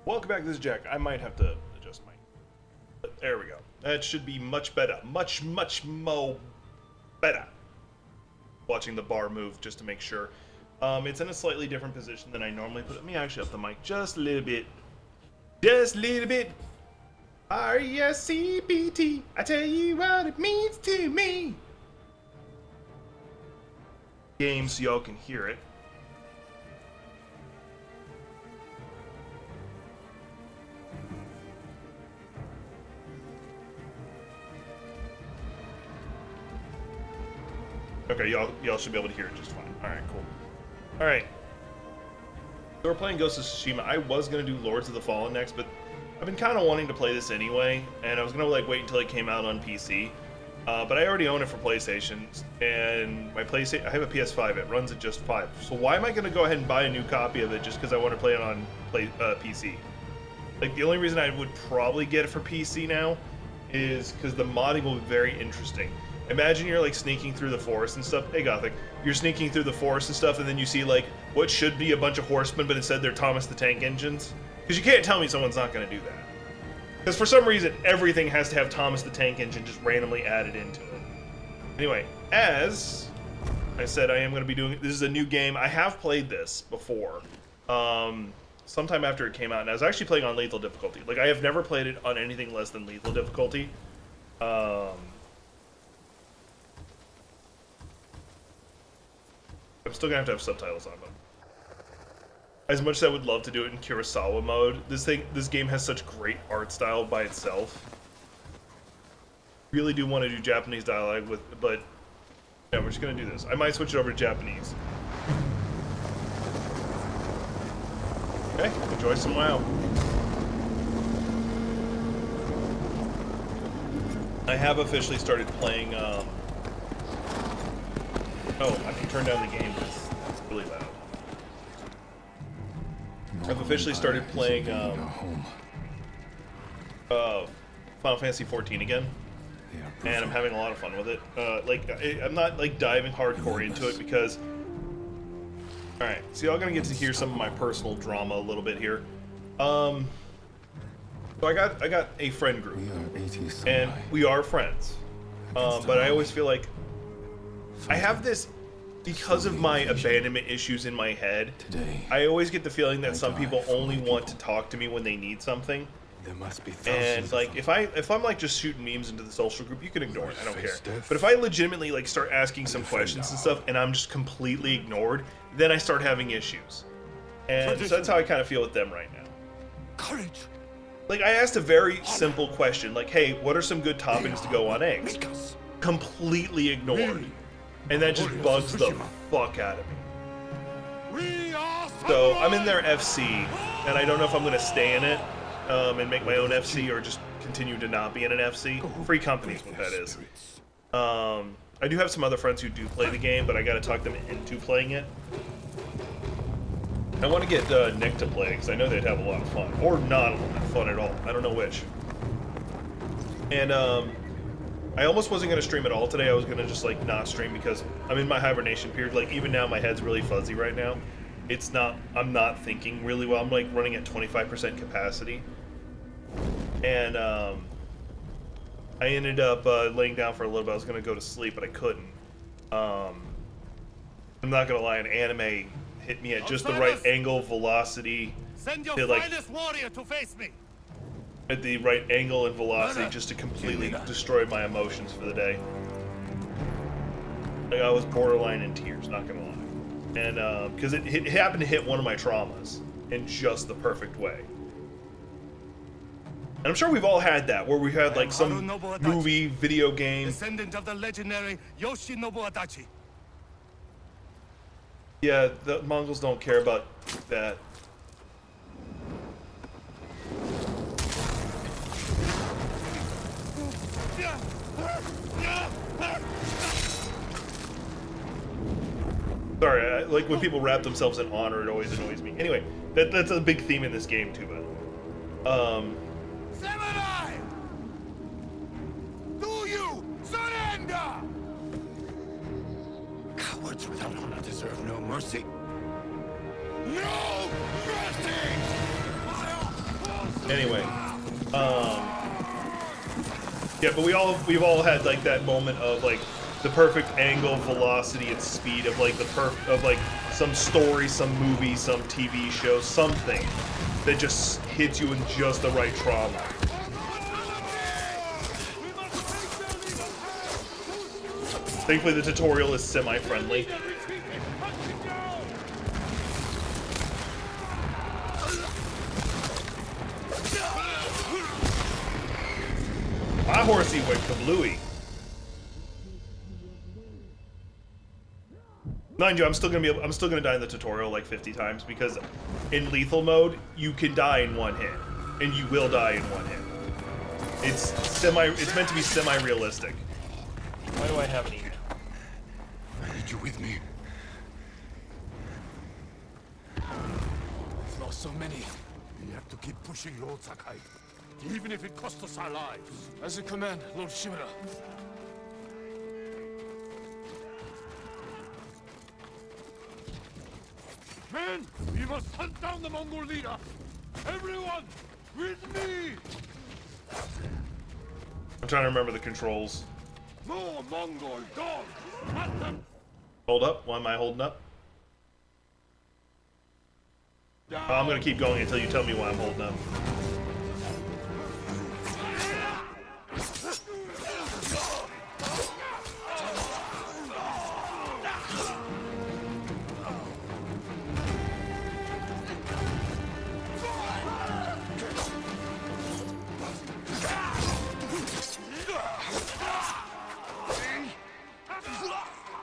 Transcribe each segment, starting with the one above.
Welcome back, this is Jack. I might have to adjust my... But there we go. That should be much better. Much more better. Watching the bar move just to make sure. It's in a slightly different position than I normally put it. Let me actually up the mic just a little bit. Just a little bit. R-E-S-C-B-T. I tell you what it means to me. Game so y'all can hear it. Okay, y'all should be able to hear it just fine. Alright, cool. Alright. So we're playing Ghost of Tsushima. I was gonna do Lords of the Fallen next, but I've been kind of wanting to play this anyway, and I was gonna like wait until it came out on PC. But I already own it for PlayStation, and my PlayStation, I have a PS5, it runs at just 5. So why am I gonna go ahead and buy a new copy of it just because I want to play it on PC? Like, the only reason I would probably get it for PC now is because the modding will be very interesting. Imagine you're like sneaking through the forest and stuff. Hey Gothic, you're sneaking through the forest and stuff, and then you see like what should be a bunch of horsemen, but instead they're Thomas the Tank Engines. Because you can't tell me someone's not going to do that. Because for some reason everything has to have Thomas the Tank Engine just randomly added into it. Anyway, as I said, I am going to be doing. This is a new game. I have played this before, sometime after it came out, and I was actually playing on lethal difficulty. Like, I have never played it on anything less than lethal difficulty. I'm still gonna have to have subtitles on them. As much as I would love to do it in Kurosawa mode, this game has such great art style by itself. Really do want to do Japanese dialogue but yeah, we're just gonna do this. I might switch it over to Japanese. Okay, enjoy some WoW. I have officially started playing. Oh, I can turn down the game. It's really loud. I've officially started playing Final Fantasy 14 again, and I'm having a lot of fun with it. I'm not like diving hardcore into it because. All right, so y'all gonna get to hear some of my personal drama a little bit here. So I got a friend group, and we are friends. But I always feel like I have this, because of my abandonment issues in my head, I always get the feeling that some people only want to talk to me when they need something. And like, if I'm like just shooting memes into the social group, you can ignore it, I don't care. But if I legitimately like start asking some questions and stuff and I'm just completely ignored, then I start having issues. And so that's how I kind of feel with them right now. Courage. Like, I asked a very simple question, like, hey, what are some good toppings to go on eggs? Completely ignored. And that just bugs the fuck out of me. So I'm in their FC, and I don't know if I'm going to stay in it and make my own FC or just continue to not be in an FC. Free company's what that is. I do have some other friends who do play the game, but I got to talk them into playing it. I want to get Nick to play, because I know they'd have a lot of fun. Or not a lot of fun at all. I don't know which. And I almost wasn't going to stream at all today. I was going to just like not stream because I'm in my hibernation period. Like, even now my head's really fuzzy right now. It's not, I'm not thinking really well. I'm like running at 25% capacity. And I ended up laying down for a little bit. I was going to go to sleep, but I couldn't. I'm not going to lie, an anime hit me at just the right angle, velocity. Send your finest warrior to face me. At the right angle and velocity just to completely destroy my emotions for the day. Like, I was borderline in tears, not gonna lie. And because it happened to hit one of my traumas in just the perfect way. And I'm sure we've all had that, where we've had like some movie, video game. Descendant of the legendary Yoshinobu Adachi. Yeah, the Mongols don't care about that. Sorry, like when people wrap themselves in honor, it always annoys me. Anyway, that's a big theme in this game too, but Samurai! Do you surrender? Cowards without honor deserve no mercy. No mercy! Anyway, yeah, but we've all had like that moment of like the perfect angle, velocity, and speed of like some story, some movie, some TV show, something that just hits you in just the right trauma. Thankfully, the tutorial is semi-friendly. My horsey went kablooey. Mind you, I'm still gonna die in the tutorial like 50 times because in lethal mode you can die in one hit, and you will die in one hit. It's meant to be semi-realistic. Why do I have an email? I need you with me. We've lost so many. We have to keep pushing, Lord Sakai. Even if it costs us our lives. As you command, Lord Shimura. Men, we must hunt down the Mongol leader. Everyone, with me. I'm trying to remember the controls. More Mongol dogs. Hunt them. Hold up. Why am I holding up? Oh, I'm gonna keep going until you tell me why I'm holding up.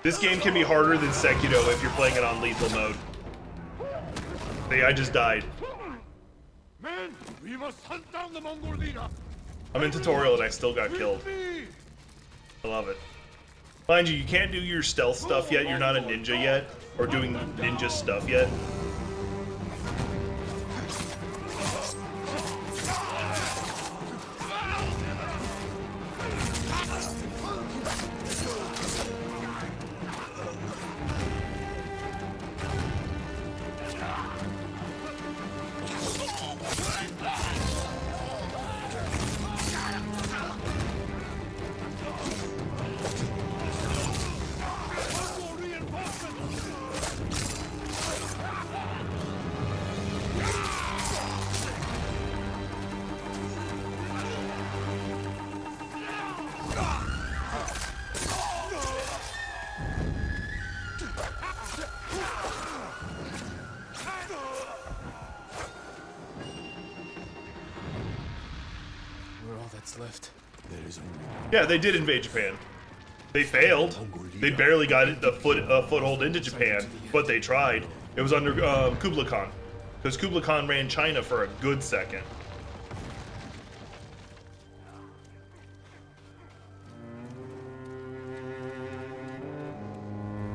This game can be harder than Sekiro if you're playing it on lethal mode. Hey, I just died. Men, we must hunt down the Mongol leader. I'm in tutorial and I still got killed. I love it. Mind you, you can't do your stealth stuff yet. You're not a ninja yet, or doing ninja stuff yet. We're all that's left. There is only Yeah, they did invade Japan. They failed. They barely got a foothold into Japan, but they tried. It was under Kublai Khan, because Kublai Khan ran China for a good second.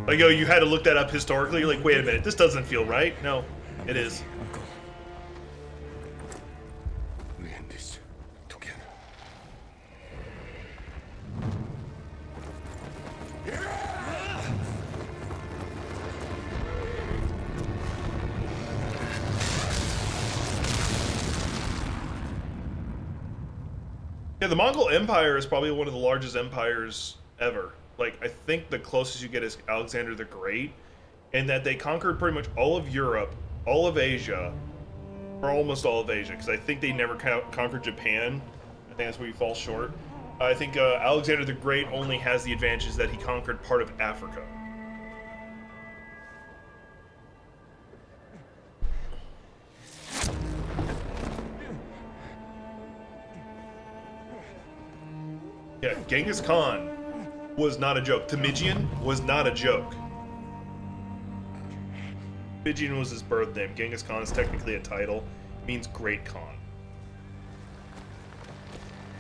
Like, yo, you had to look that up historically. You're like, wait a minute, this doesn't feel right. No, it is. Uncle. we end this together. Yeah, the Mongol Empire is probably one of the largest empires ever. Like, I think the closest you get is Alexander the Great, and that they conquered pretty much all of Europe, all of Asia, or almost all of Asia, because I think they never conquered Japan. I think that's where you fall short. I think Alexander the Great only has the advantage that he conquered part of Africa. Yeah, Genghis Khan was not a joke. Temujin was not a joke. Temujin was his birth name. Genghis Khan is technically a title. It means Great Khan.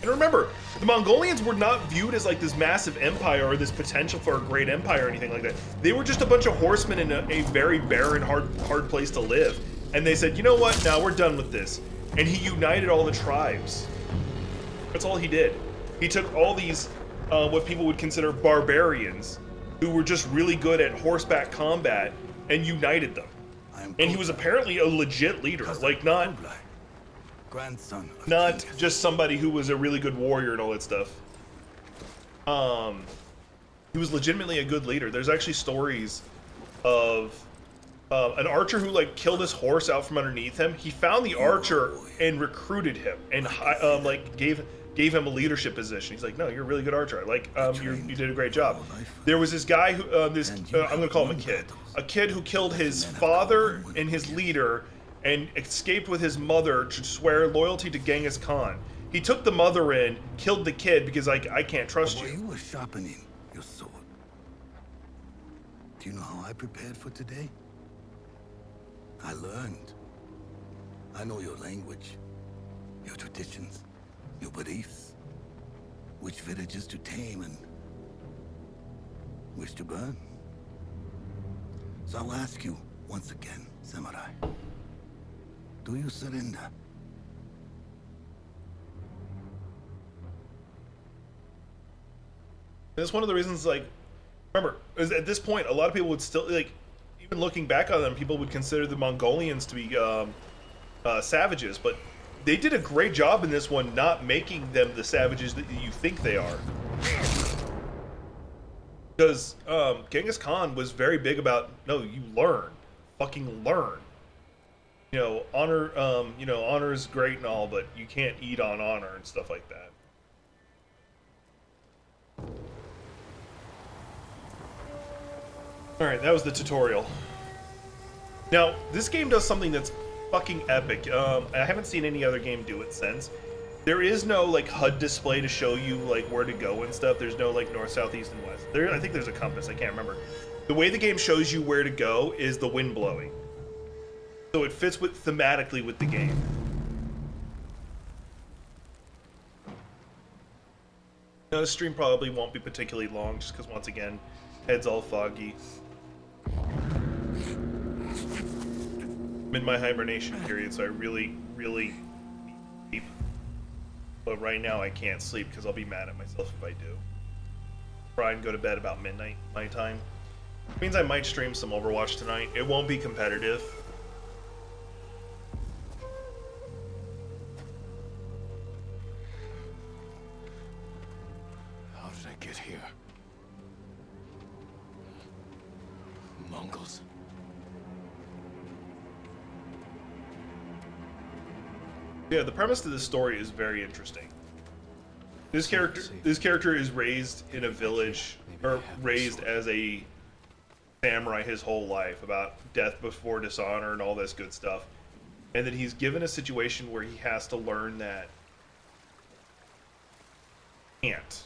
And remember, the Mongolians were not viewed as like this massive empire or this potential for a great empire or anything like that. They were just a bunch of horsemen in a very barren, hard place to live. And they said, you know what? Now we're done with this. And he united all the tribes. That's all he did. He took all these, what people would consider barbarians, who were just really good at horseback combat, and united them. And he was apparently a legit leader. Like, not grandson of not Genghis. just somebody who was a really good warrior and all that stuff. He was legitimately a good leader. There's actually stories of an archer who like killed his horse out from underneath him. He found the archer and recruited him and like gave him a leadership position. He's like, no, you're a really good archer. Like, you did a great job. There was this guy who I'm gonna call him a kid who killed his father and his leader and escaped with his mother to swear loyalty to Genghis Khan. He took the mother in, killed the kid because I can't trust While you. you were sharpening your sword, do you know how I prepared for today? I learned. I know your language, your traditions, your beliefs, which villages to tame and which to burn. So I'll ask you once again, samurai, do you surrender? That's one of the reasons, like, remember, is at this point, a lot of people would still, like, even looking back on them, people would consider the Mongolians to be savages, but they did a great job in this one not making them the savages that you think they are. Because Genghis Khan was very big about, no, you learn. Fucking learn. You know, honor is great and all, but you can't eat on honor and stuff like that. Alright, that was the tutorial. Now, this game does something that's fucking epic. I haven't seen any other game do it since. There is no, like, HUD display to show you, like, where to go and stuff. There's no, like, north, south, east, and west. I think there's a compass. I can't remember. The way the game shows you where to go is the wind blowing. So it fits thematically with the game. Now, this stream probably won't be particularly long, just because, once again, head's all foggy. I'm in my hibernation period, so I really need sleep. But right now I can't sleep because I'll be mad at myself if I do. Try and go to bed about midnight my time. It means I might stream some Overwatch tonight. It won't be competitive. How did I get here? Mongols. Yeah, the premise to this story is very interesting. This character is raised in a village, or raised as a samurai his whole life, about death before dishonor and all this good stuff. And then he's given a situation where he has to learn that can't.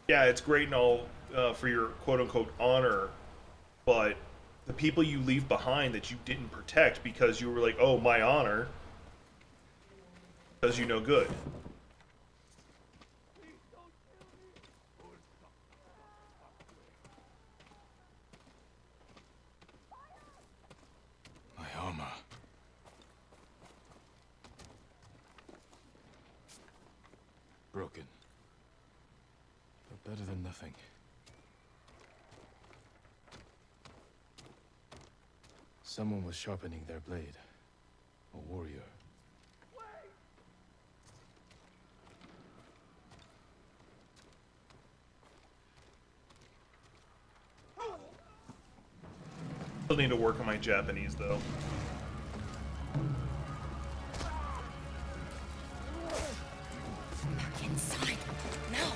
Yeah, it's great and all for your quote-unquote honor, but the people you leave behind that you didn't protect because you were like, oh, my honor, does you no good. My armor. Broken. But better than nothing. Someone was sharpening their blade. A warrior. Still need to work on my Japanese though. Back inside. Now.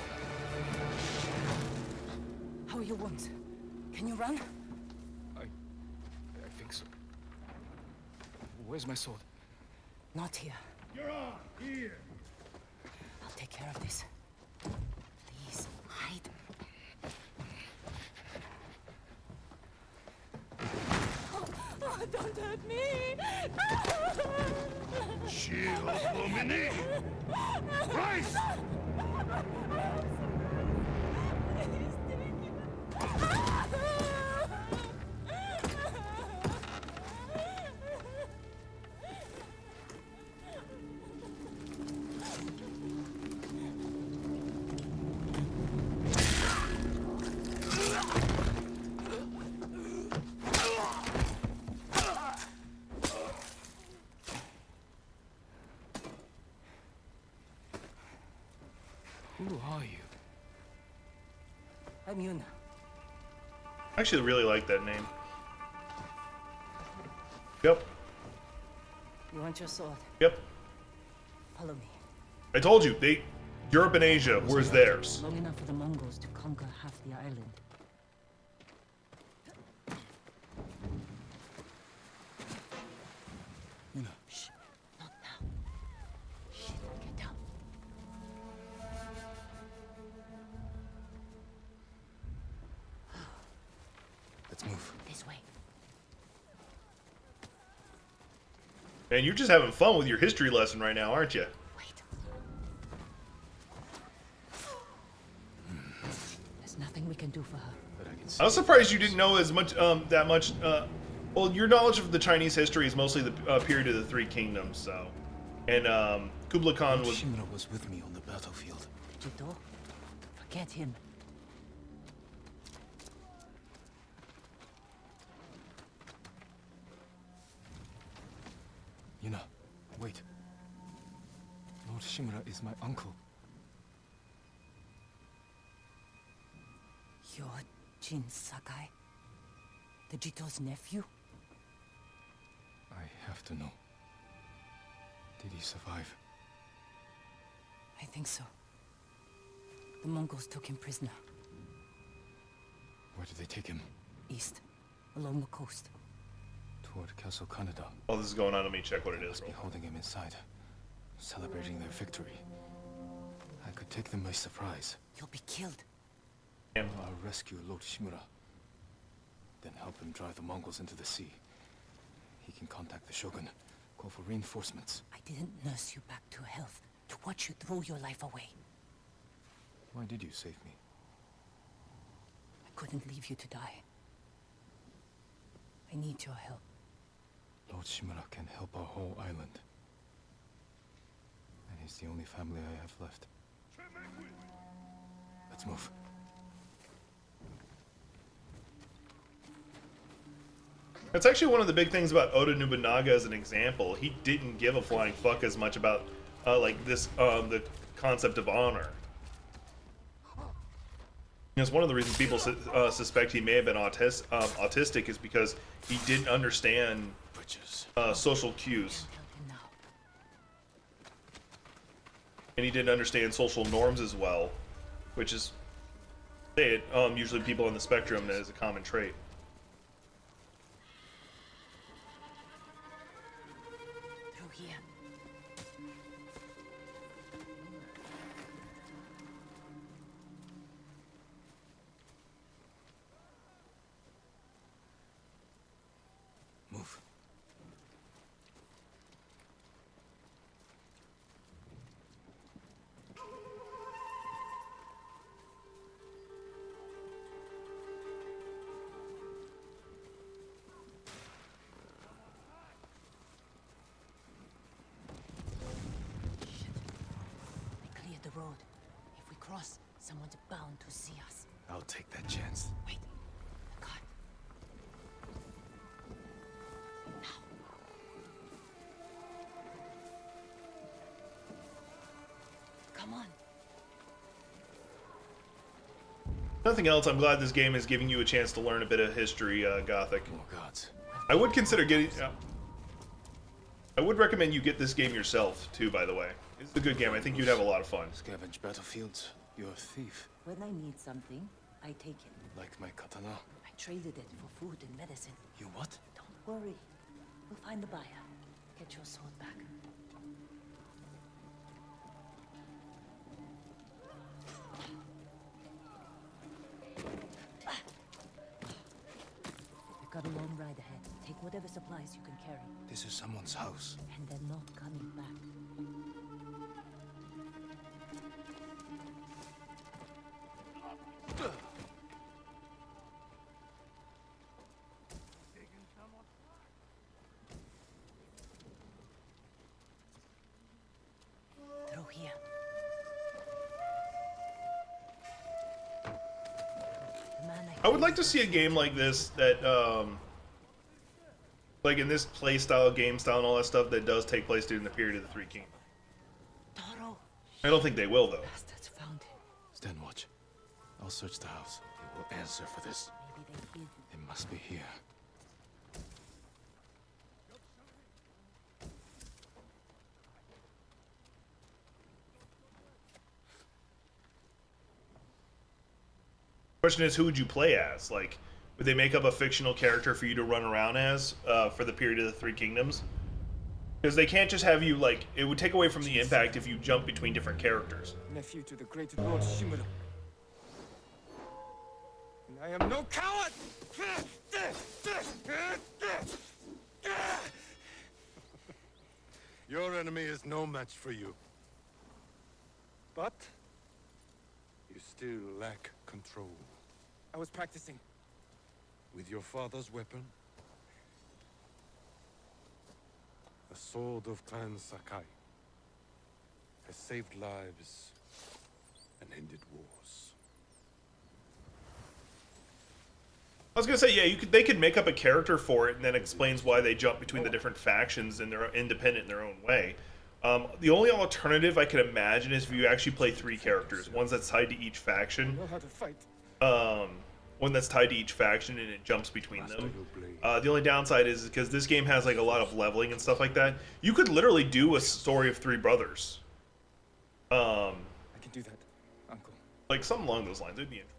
How are your wounds? Can you run? I think so. Where's my sword? Not here. You're on here. I'll take care of this. Please, hide. Oh, don't hurt me! Shield Lumini. Rise! I'm Yuna. I actually really like that name. Yep. You want your sword? Yep. Follow me. I told you, Europe and Asia was theirs. Long enough for the Mongols to conquer half the island. You know, Shh. Not now. Shit. Get down. let's move. This way. Man, you're just having fun with your history lesson right now, aren't you? Wait. There's nothing we can do for her. But I can see I was surprised you didn't know as much, that much. Well, your knowledge of the Chinese history is mostly the period of the Three Kingdoms, so. And Kublai Khan was. Tsushima was with me on the battlefield. Jito? Forget him. Yuna, wait. Lord Shimura is my uncle. You're Jin Sakai? The Jito's nephew? I have to know. Did he survive? I think so. The Mongols took him prisoner. Where did they take him? East. Along the coast. Toward Castle Kaneda. Oh, this is going on. Let me check what it is. Must be holding him inside, celebrating their victory. I could take them by surprise. You'll be killed. Damn. I'll rescue Lord Shimura. Then help him drive the Mongols into the sea. He can contact the Shogun, call for reinforcements. I didn't nurse you back to health to watch you throw your life away. Why did you save me? I couldn't leave you to die. I need your help. Lord Shimura can help our whole island. And he's the only family I have left. Let's move. That's actually one of the big things about Oda Nobunaga as an example. He didn't give a flying fuck as much about like this the concept of honor. It's one of the reasons people suspect he may have been autistic is because he didn't understand social cues, Can't help him now. and he didn't understand social norms as well, which is usually people on the spectrum as a common trait. Through here. Move. Shit. They cleared the road. If we cross, someone's bound to see us. I'll take that chance. Wait. The cart. Now. Come on. Nothing else, I'm glad this game is giving you a chance to learn a bit of history, Gothic. More gods. I would consider getting. I would recommend you get this game yourself, too, by the way. It's a good game. I think you'd have a lot of fun. Scavenge battlefields. You're a thief. When I need something, I take it. Like my katana. I traded it for food and medicine. You what? Don't worry. We'll find the buyer. Get your sword back. We've got a long ride ahead. Take whatever supplies you can carry. This is someone's house. And they're not coming back. Through here. The man I would like to see a game like this that, like in this play style, game style, and all that stuff that does take place during the period of the Three Kingdoms. Toro. I don't think they will, though. Bastards found him. Stand watch. I'll I'll search the house. They will answer for this. Maybe they hid. They must be here. Question is, who would you play as? Like, would they make up a fictional character for you to run around as for the period of the Three Kingdoms? Because they can't just have you, like, it would take away from the impact if you jump between different characters. Nephew to the great Lord Shimura. And I am no coward! Your enemy is no match for you. But you still lack control. I was practicing. With your father's weapon? The sword of Clan Sakai has saved lives and ended wars. I was gonna say, yeah, they could make up a character for it, and then explains why they jump between the different factions and they're independent in their own way. The only alternative I could imagine is if you actually play 3 characters, one that's tied to each faction. Know how to fight. One that's tied to each faction and it jumps between them. The only downside is because this game has like a lot of leveling and stuff like that. You could literally do a story of 3 brothers. I can do that, Uncle. Like something along those lines. It'd be interesting.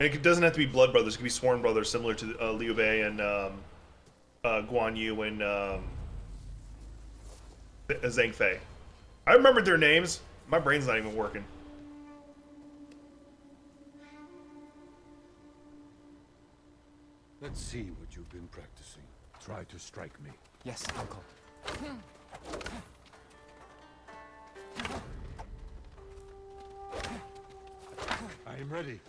And it doesn't have to be blood brothers. It could be sworn brothers, similar to Liu Bei and Guan Yu and Zhang Fei. I remembered their names. My brain's not even working. Let's see what you've been practicing. Try to strike me. Yes, Uncle. I am ready.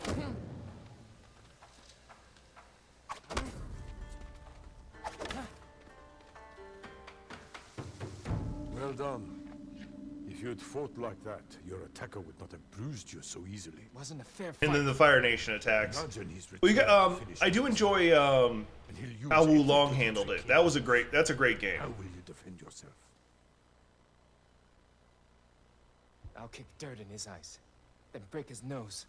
Well done. If you had fought like that, your attacker would not have bruised you so easily. Wasn't a fair fight. And then the Fire Nation attacks. Imagine he's Well, you got, returned to finish I do his enjoy and he'll use how Wu everything Long to handled trick it. you. That's a great game. How will you defend yourself? I'll kick dirt in his eyes, then break his nose.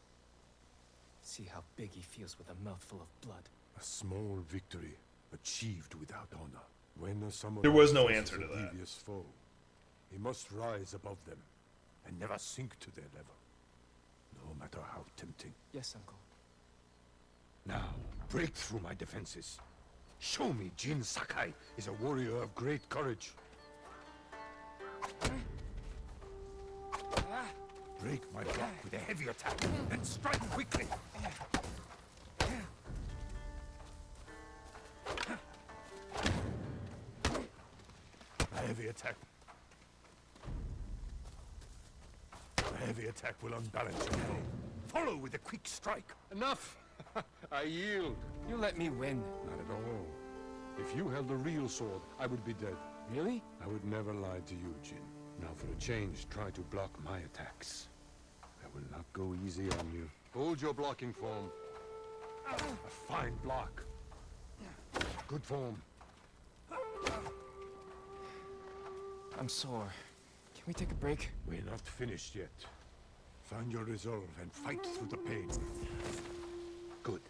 See how big he feels with a mouthful of blood. A small victory achieved without honor. When a samurai There was no faces answer to a that. devious foe, he must rise above them and never sink to their level, no matter how tempting. Yes, Uncle. Now, break through my defenses. Show me Jin Sakai is a warrior of great courage. Break my block with a heavy attack and strike quickly. A heavy attack. A heavy attack will unbalance your foe. Follow with a quick strike. Enough! I yield. You let me win. Not at all. If you held a real sword, I would be dead. Really? I would never lie to you, Jin. Now for a change, try to block my attacks. I will not go easy on you. Hold your blocking form. A fine block. Good form. I'm sore. Can we take a break? We're not finished yet. Find your resolve and fight through the pain. Good.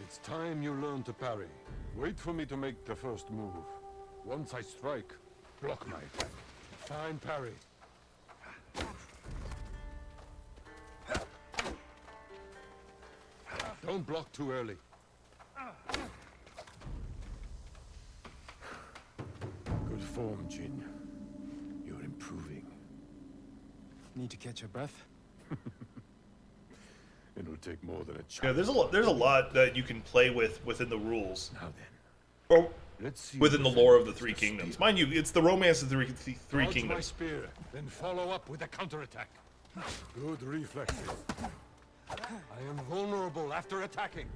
It's time you learn to parry. Wait for me to make the first move. Once I strike, block my attack. Fine parry. Don't block too early. Good form, Jin. You're improving. Need to catch your breath? It'll take more than a Yeah, chance. there's a lot that you can play with within the rules, Now then, or let's see. within the who lore of the defends Three spear. Kingdoms. Mind you, it's the romance of the Three Dodge my Kingdoms. spear, then follow up with a counterattack. Good reflexes. I am vulnerable after attacking.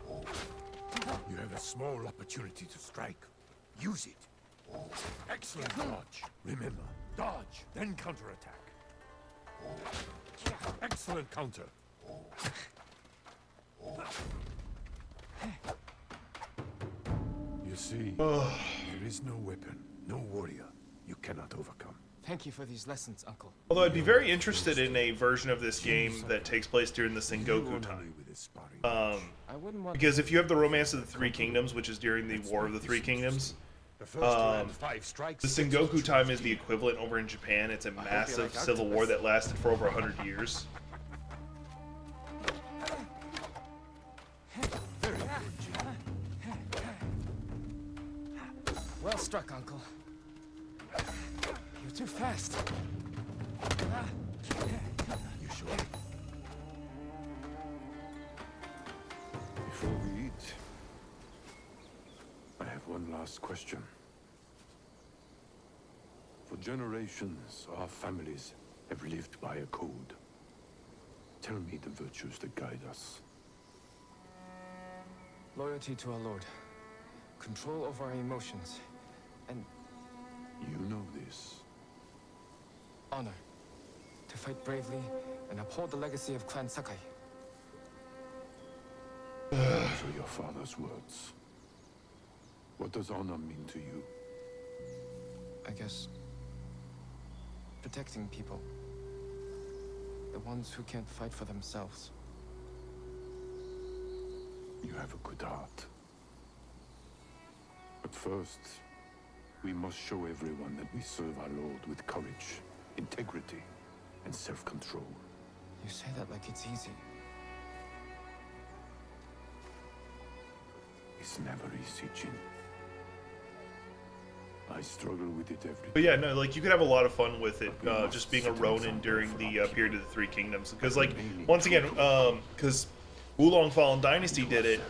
You have a small opportunity to strike. Use it. Excellent dodge. Remember, dodge, then counterattack. Excellent counter. You see, there is no weapon, no warrior. you cannot overcome. Thank you for these lessons, Uncle. Although I'd be very interested in a version of this game that takes place during the Sengoku time. I wouldn't want Because if you have the Romance of the Three Kingdoms, which is during the War of the Three Kingdoms, The first to land 5 strikes. the Sengoku time is the equivalent over in Japan. It's a massive civil war that lasted for over 100 years. Well struck, Uncle. You're too fast. You sure? Before we eat, I have one last question. For generations, our families have lived by a code. Tell me the virtues that guide us. Loyalty to our Lord. Control over our emotions. And You know this. honor. To fight bravely and uphold the legacy of Clan Sakai. Those are your father's words. What does honor mean to you? I guess... protecting people. The ones who can't fight for themselves. You have a good heart. But first, we must show everyone that we serve our Lord with courage, integrity, and self-control. You say that like it's easy. It's never easy, Jin. I struggle with it every But yeah, no, like you could have a lot of fun with it, just being a Ronin during the period of the Three Kingdoms. Because, like, once again, because Wulong Fallen Dynasty did it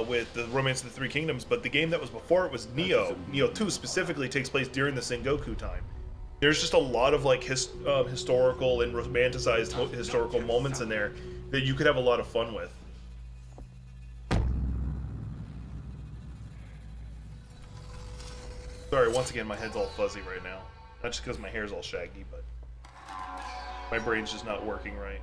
with the Romance of the Three Kingdoms, but the game that was before it was Nioh. Nioh 2 specifically takes place during the Sengoku time. There's just a lot of like historical and romanticized historical moments in there that you could have a lot of fun with. Sorry, once again, my head's all fuzzy right now. Not just because my hair's all shaggy, but my brain's just not working right.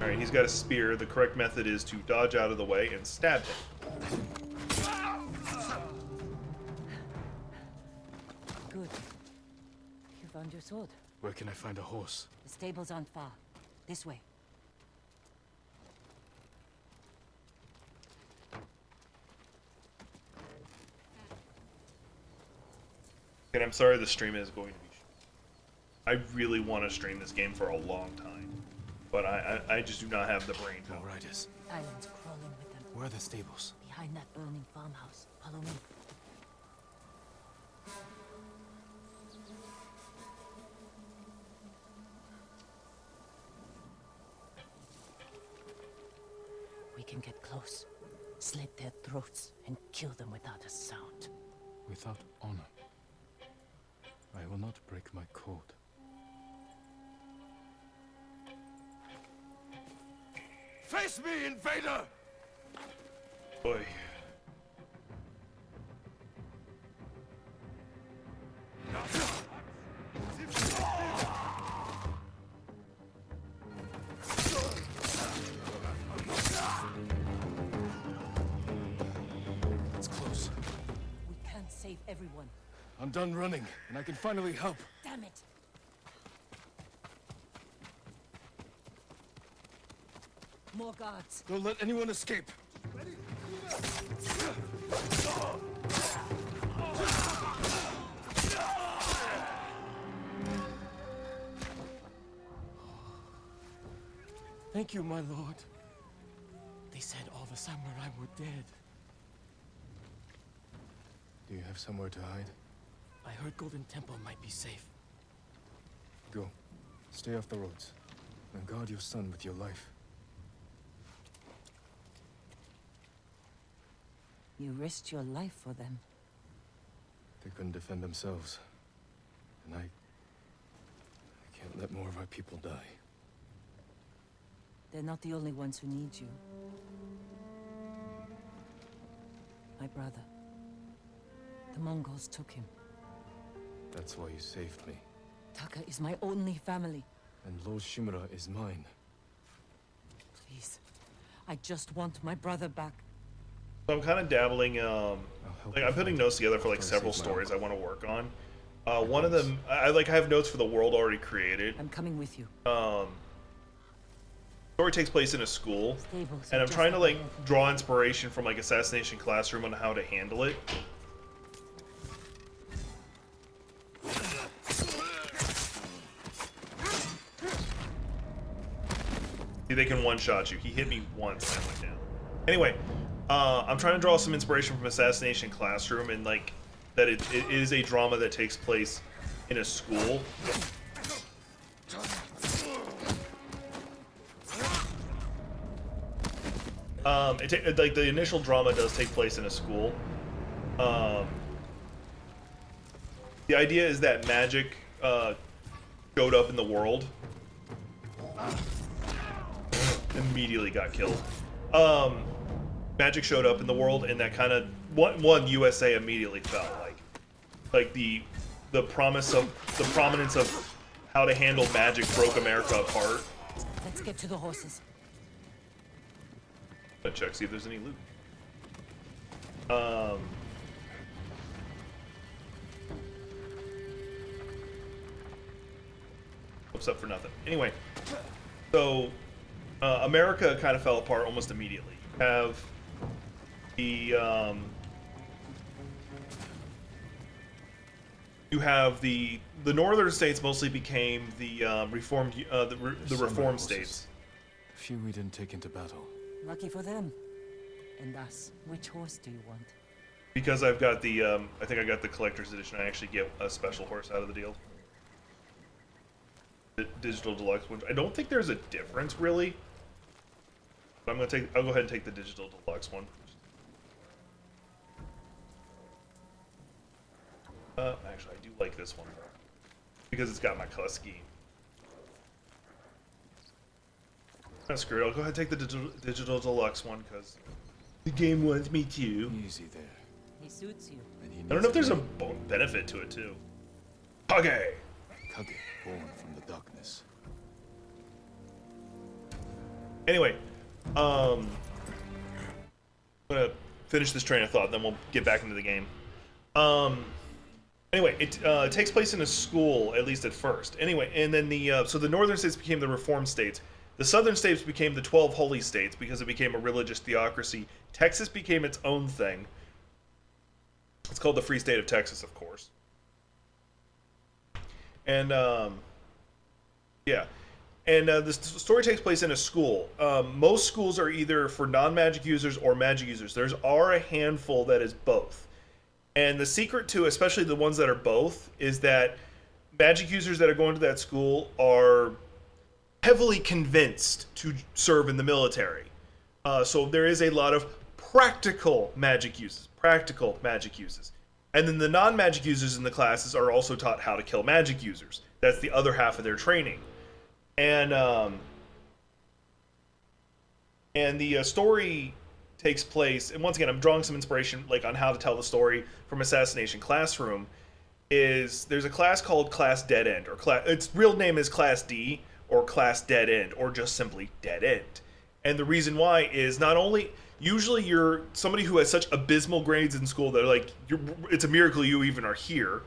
Alright, he's got a spear. The correct method is to dodge out of the way and stab him. Good. You found your sword. Where can I find a horse? The stables aren't far. This way. And I'm sorry the stream is going to be... I really want to stream this game for a long time. But I just do not have the brain No power. riders. Island's crawling with them. Where are the stables? Behind that burning farmhouse. Follow me. We can get close, slit their throats, and kill them without a sound. Without honor. I will not break my code. Face me, invader! Boy. It's close. We can't save everyone. I'm done running, and I can finally help. Damn it! More guards. Don't let anyone escape. Thank you, my lord. They said all the samurai were dead. Do you have somewhere to hide? I heard Golden Temple might be safe. Go. Stay off the roads. And guard your son with your life. You risked your life for them. They couldn't defend themselves. And I can't let more of our people die. They're not the only ones who need you. My brother. The Mongols took him. That's why you saved me. Taka is my only family. And Lord Shimura is mine. Please. I just want my brother back. So I'm kind of dabbling. Like I'm putting notes together for like I'll several save my stories I uncle. want to work on. One of them, I have notes for the world already created. I'm coming with you. Story takes place in a school, Stables and are I'm just trying to up like ahead. draw inspiration from like Assassination Classroom on how to handle it. See, they can one-shot you. He hit me once and I went down. Anyway, I'm trying to draw some inspiration from Assassination Classroom and like that it is a drama that takes place in a school. Like the initial drama does take place in a school. The idea is that magic showed up in the world. Immediately got killed. Magic showed up in the world, and that kind of one USA immediately fell. Like the prominence of how to handle magic broke America apart. Let's get to the horses. Let's check, see if there's any loot. Whoops, up for nothing. Anyway, so America kind of fell apart almost immediately. You have the northern states mostly became the reformed the reform states. The few we didn't take into battle. Lucky for them. And us. Which horse do you want? Because I've got the I think I got the collector's edition. I actually get a special horse out of the deal. The digital deluxe one. I don't think there's a difference really. But I'll go ahead and take the digital deluxe one. Actually, I do like this one because it's got my color scheme. Screw it. I'll go ahead and take the digital deluxe one because the game wants me to. Easy there. He suits you. And he I don't know if there's a needs benefit to it too. Okay. Kage, born from the darkness. Anyway, I'm gonna finish this train of thought, then we'll get back into the game. Anyway, it takes place in a school, at least at first. Anyway, and then so the northern states became the reformed states. The southern states became the 12 holy states because it became a religious theocracy. Texas became its own thing. It's called the Free State of Texas, of course. And yeah. And the story takes place in a school. Most schools are either for non-magic users or magic users. There's a handful that is both. And the secret to, especially the ones that are both, is that magic users that are going to that school are heavily convinced to serve in the military. So there is a lot of practical magic uses. And then the non-magic users in the classes are also taught how to kill magic users. That's the other half of their training. And the story takes place, and once again, I'm drawing some inspiration like on how to tell the story from Assassination Classroom. There's a class called Class Dead End, or its real name is Class D, or Class Dead End, or just simply Dead End. And the reason why is not only usually you're somebody who has such abysmal grades in school that like it's a miracle you even are here,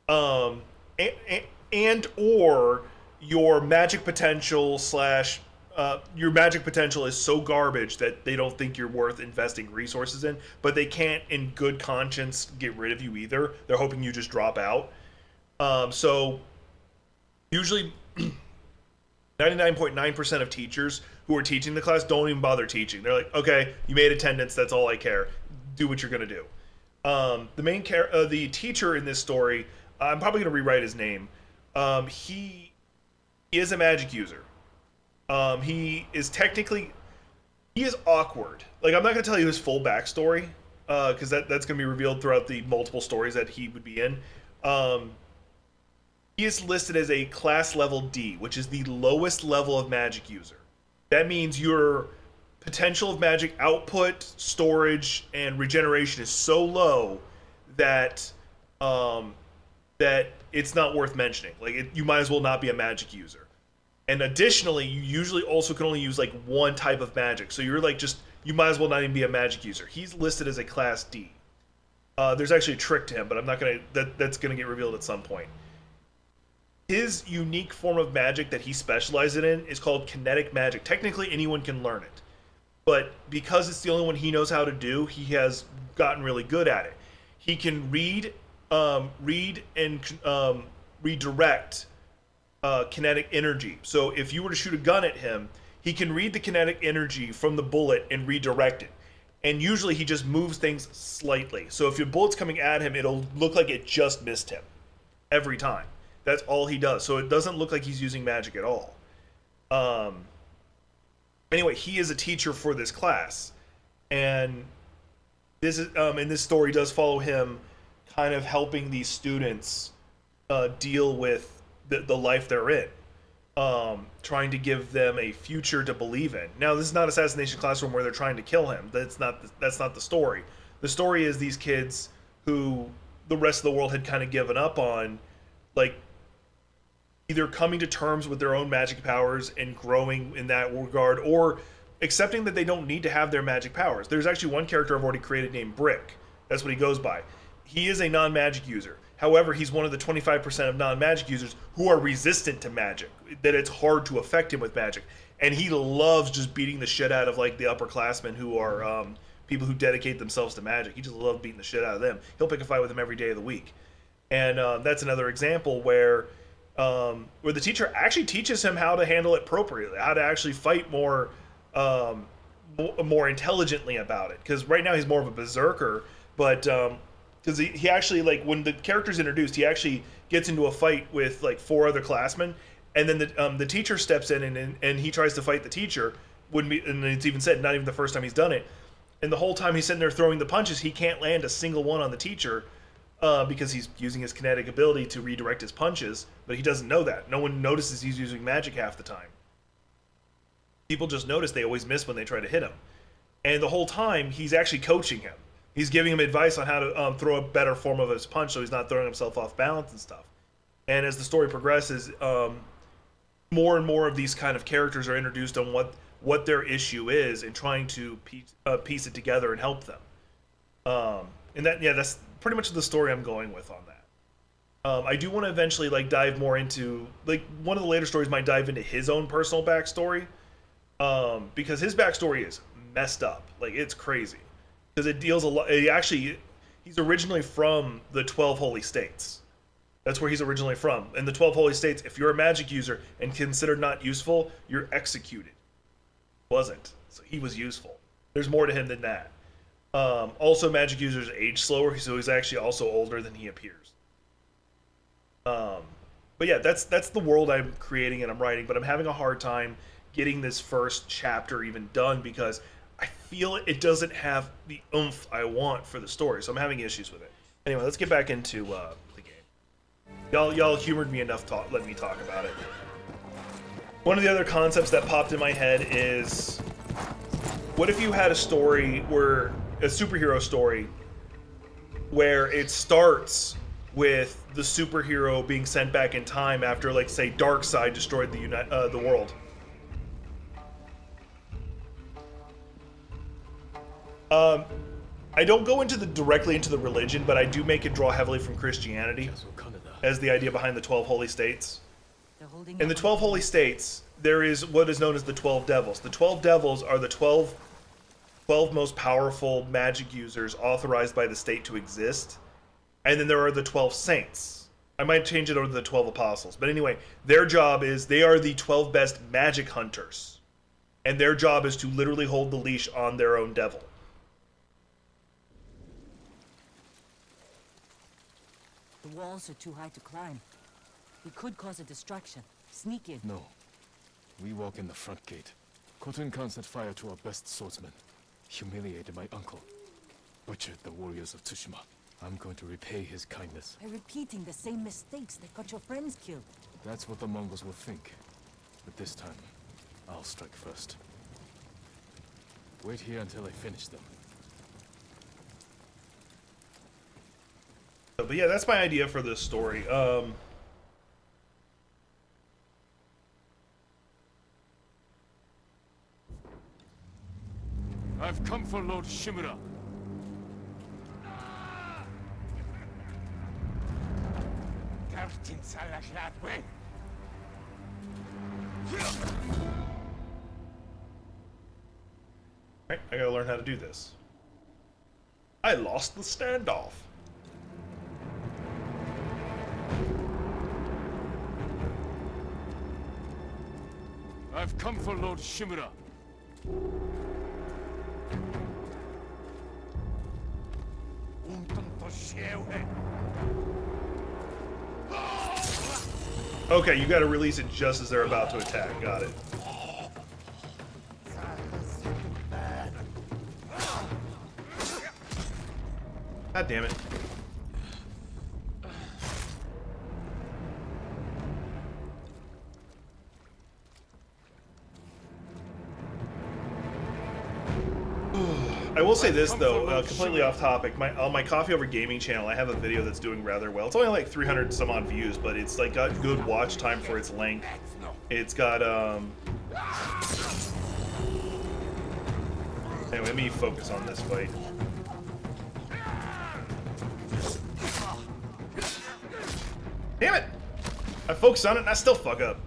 and or your magic potential your magic potential is so garbage that they don't think you're worth investing resources in, but they can't in good conscience get rid of you either. They're hoping you just drop out. So usually 99.9% of teachers who are teaching the class don't even bother teaching. They're like, okay, you made attendance, that's all I care. Do what you're gonna do. The teacher in this story, I'm probably gonna rewrite his name. He is a magic user. He is awkward. Like, I'm not gonna tell you his full backstory, because that's gonna be revealed throughout the multiple stories that he would be in. He is listed as a class level D, which is the lowest level of magic user. That means your potential of magic output, storage, and regeneration is so low that that it's not worth mentioning. Like, you might as well not be a magic user. And additionally, you usually also can only use like one type of magic. So you're like just you might as well not even be a magic user. He's listed as a class D. There's actually a trick to him, but I'm not gonna. That's gonna get revealed at some point. His unique form of magic that he specializes in is called kinetic magic. Technically, anyone can learn it, but because it's the only one he knows how to do, he has gotten really good at it. He can read and redirect kinetic energy. So if you were to shoot a gun at him, he can read the kinetic energy from the bullet and redirect it. And usually he just moves things slightly. So if your bullet's coming at him, it'll look like it just missed him every time. That's all he does. So it doesn't look like he's using magic at all. Anyway, he is a teacher for this class. And this is and this story does follow him kind of helping these students deal with the life they're in. Trying to give them a future to believe in. Now, this is not Assassination Classroom where they're trying to kill him. That's not the story. The story is these kids who the rest of the world had kind of given up on, like either coming to terms with their own magic powers and growing in that regard, or accepting that they don't need to have their magic powers. There's actually one character I've already created named Brick. That's what he goes by. He is a non-magic user. However, he's one of the 25% of non-magic users who are resistant to magic, that it's hard to affect him with magic. And he loves just beating the shit out of like the upperclassmen who are people who dedicate themselves to magic. He just loves beating the shit out of them. He'll pick a fight with them every day of the week. And that's another example where the teacher actually teaches him how to handle it appropriately, how to actually fight more intelligently about it. Because right now he's more of a berserker, but because he actually, like, when the character's introduced, he actually gets into a fight with like 4 other classmen, and then the teacher steps in and he tries to fight the teacher. And it's even said not even the first time he's done it. And the whole time he's sitting there throwing the punches, he can't land a single one on the teacher because he's using his kinetic ability to redirect his punches, but he doesn't know that. No one notices he's using magic half the time. People just notice they always miss when they try to hit him. And the whole time, he's actually coaching him. He's giving him advice on how to throw a better form of his punch so he's not throwing himself off balance and stuff. And as the story progresses, more and more of these kind of characters are introduced on what their issue is and trying to piece it together and help them. And that's pretty much the story I'm going with on that. I do want to eventually like dive more into, like, one of the later stories might dive into his own personal backstory, because his backstory is messed up. Like, it's crazy. Because it deals a lot. He's originally from the 12 Holy States. That's where he's originally from. In the 12 Holy States, if you're a magic user and considered not useful, you're executed. Wasn't. So he was useful. There's more to him than that. Also, magic users age slower, so he's actually also older than he appears. But yeah, that's the world I'm creating and I'm writing, but I'm having a hard time getting this first chapter even done because I feel it doesn't have the oomph I want for the story, so I'm having issues with it. Anyway, let's get back into the game. Y'all humored me enough to let me talk about it. One of the other concepts that popped in my head is, what if you had a story where, a superhero story, where it starts with the superhero being sent back in time after, like, say, Darkseid destroyed the world. I don't go directly into the religion, but I do make it draw heavily from Christianity as the idea behind the 12 Holy States. In the 12 Holy States, there is what is known as the 12 Devils. The 12 Devils are the 12 most powerful magic users authorized by the state to exist. And then there are the 12 Saints. I might change it over to the 12 Apostles. But anyway, their job is, they are the 12 best magic hunters. And their job is to literally hold the leash on their own devil. The walls are too high to climb. We could cause a distraction. Sneak in. No. We walk in the front gate. Khotun Khan set fire to our best swordsman. Humiliated my uncle. Butchered the warriors of Tsushima. I'm going to repay his kindness. By repeating the same mistakes that got your friends killed. That's what the Mongols will think. But this time, I'll strike first. Wait here until I finish them. But yeah, that's my idea for this story. I've for Lord Shimura. Alright, I gotta learn how to do this. I lost the standoff. I've come for Lord Shimura. Okay, you gotta release it just as they're about to attack. Got it. God damn it. I will say this though, completely off topic. On my Coffee Over Gaming channel, I have a video that's doing rather well. It's only like 300 some odd views, but it's like got good watch time for its length. It's got Anyway, let me focus on this fight. Damn it! I focused on it and I still fuck up.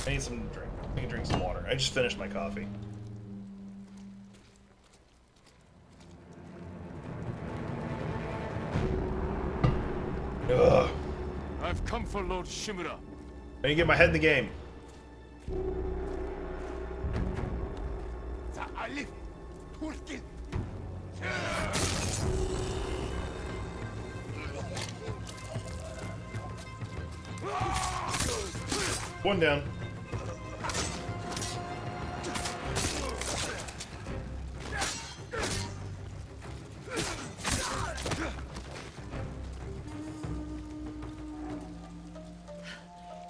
I need some drink. I can drink some water. I just finished my coffee. Ugh. I've come for Lord Shimura. I need to get my head in the game. One down.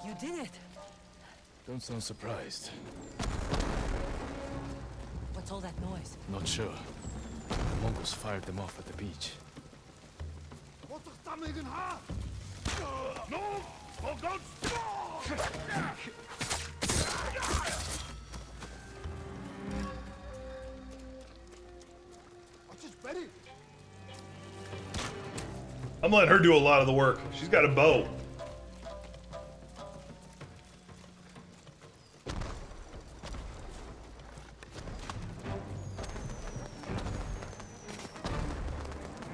You did it! Don't sound surprised. What's all that noise? Not sure. The Mongols fired them off at the beach. I'm letting her do a lot of the work. She's got a bow.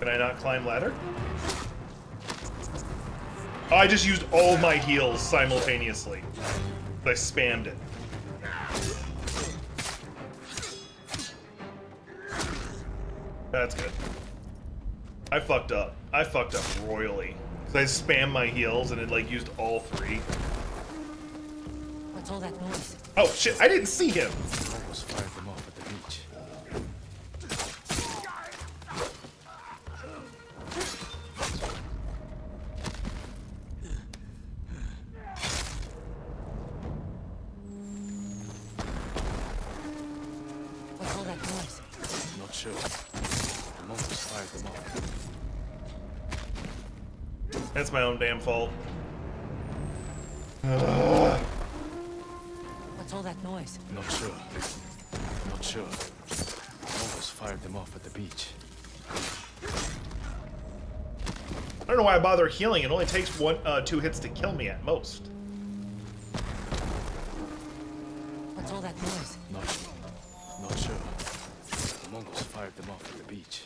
Can I not climb ladder? Oh, I just used all my heals simultaneously. I spammed it. That's good. I fucked up. I fucked up royally. Because I spammed my heals and it like used all three. What's all that noise? Oh shit, I didn't see him! The Mongols fired them off at the beach. What's all that noise? Not sure. The Mongols fired them off. That's my own damn fault. What's all that noise? Not sure. Not sure. The Mongols fired them off at the beach. I don't know why I bother healing. It only takes two hits to kill me at most. What's all that noise? Not sure. The Mongols fired them off at the beach.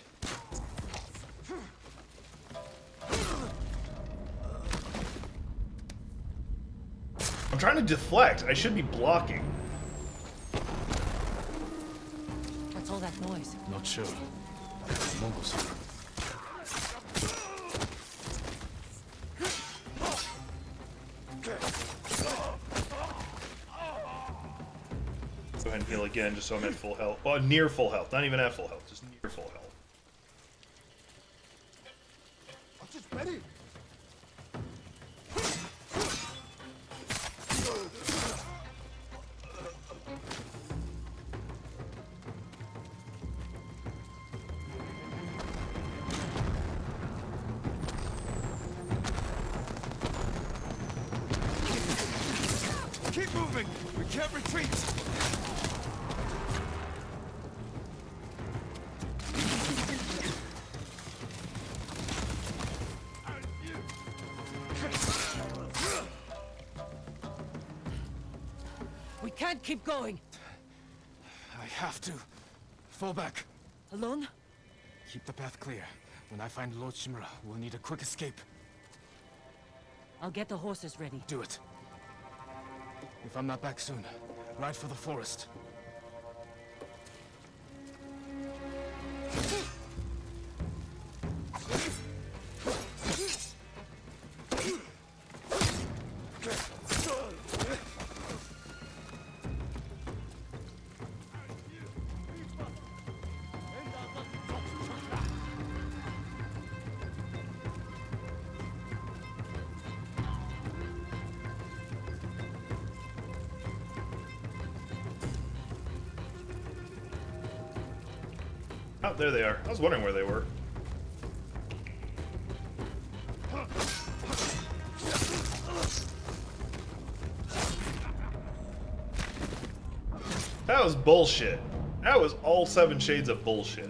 I'm trying to deflect. I should be blocking. What's all that noise? Not sure. The Mongols. Go ahead and heal again just so I'm at full health. Well, near full health. Not even at full health. Just near full health. Keep moving! We can't retreat! can't keep going. I have to. Fall back. Alone? Keep the path clear. When I find Lord Shimura, we'll need a quick escape. I'll get the horses ready. Do it. If I'm not back soon, ride for the forest. Oh, there they are. I was wondering where they were. That was bullshit. That was all 7 shades of bullshit.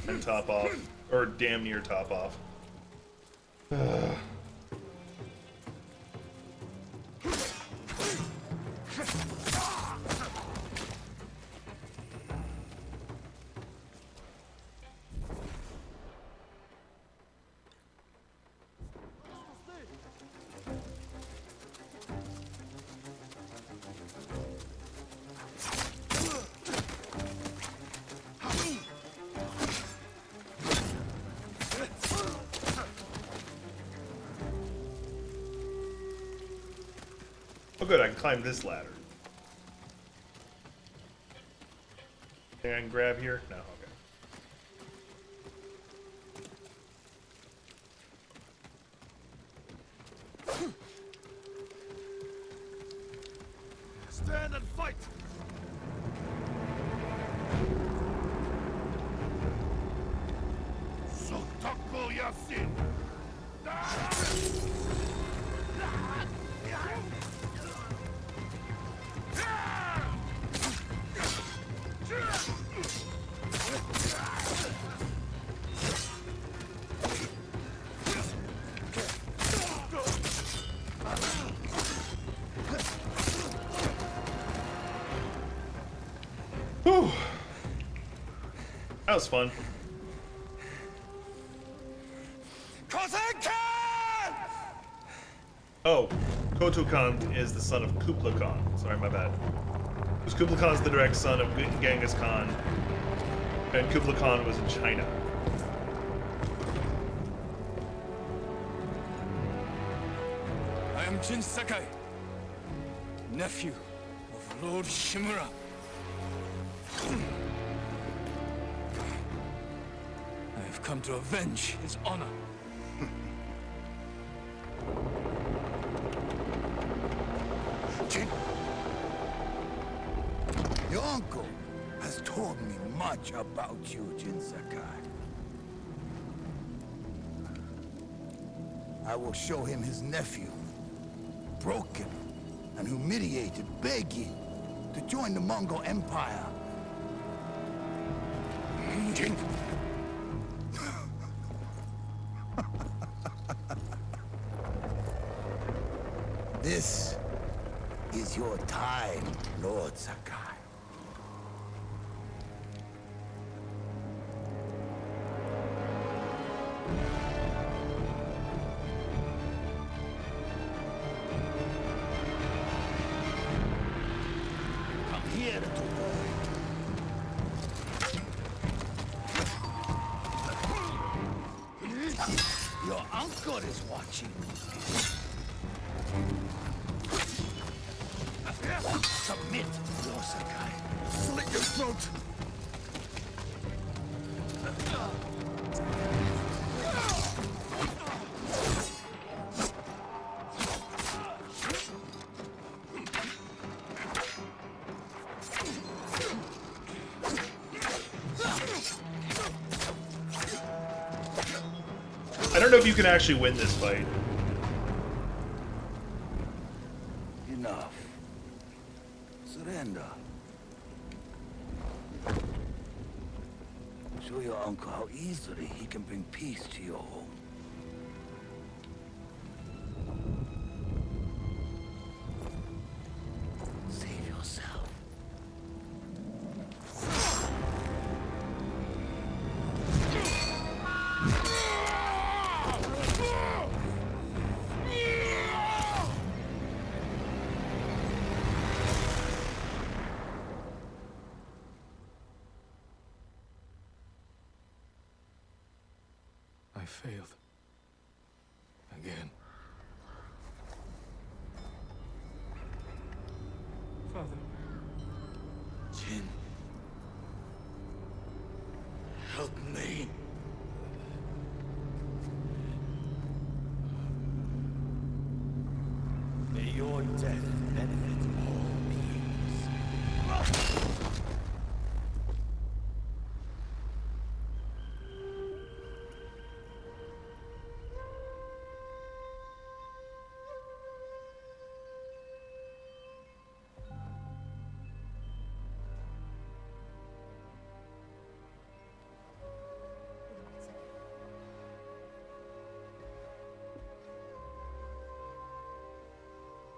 And top off. Or damn near top off. Oh good, I can climb this ladder. Think I can grab here? No, okay. Stand and fight! Sotaku Yasin! Whew. That was fun. Oh, Koto-kan is the son of Kublai Khan. Sorry, my bad. Because Kublai Khan is the direct son of Genghis Khan, and Kublai Khan was in China. I am Jin Sakai, nephew of Lord Shimura. I have come to avenge his honor. Jin, your uncle has told me much about you, Jin Sakai. I will show him his nephew, broken and humiliated, begging to join the Mongol Empire. Jin. This is your time, Lord Sakai. Come here to your uncle is watching. Submit, Lord Sakai. Slit your throat. don't know if you can actually win this fight. Enough. Surrender. Show your uncle how easily he can bring peace to your home. Save yourself. I failed. Again. Father. Jin. Help me. May your death benefit all beings.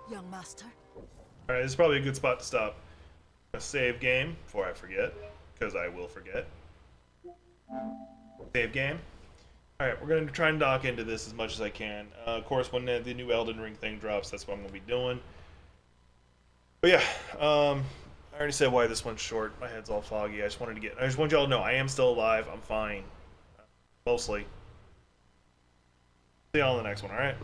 Young master. Alright, this is probably a good spot to stop. A save game before I forget, because I will forget. Save game. Alright, we're going to try and dock into this as much as I can. Of course, when the new Elden Ring thing drops, that's what I'm going to be doing. But yeah, I already said why this one's short. My head's all foggy. I just want y'all to know I am still alive. I'm fine. Mostly. See y'all in the next one, alright?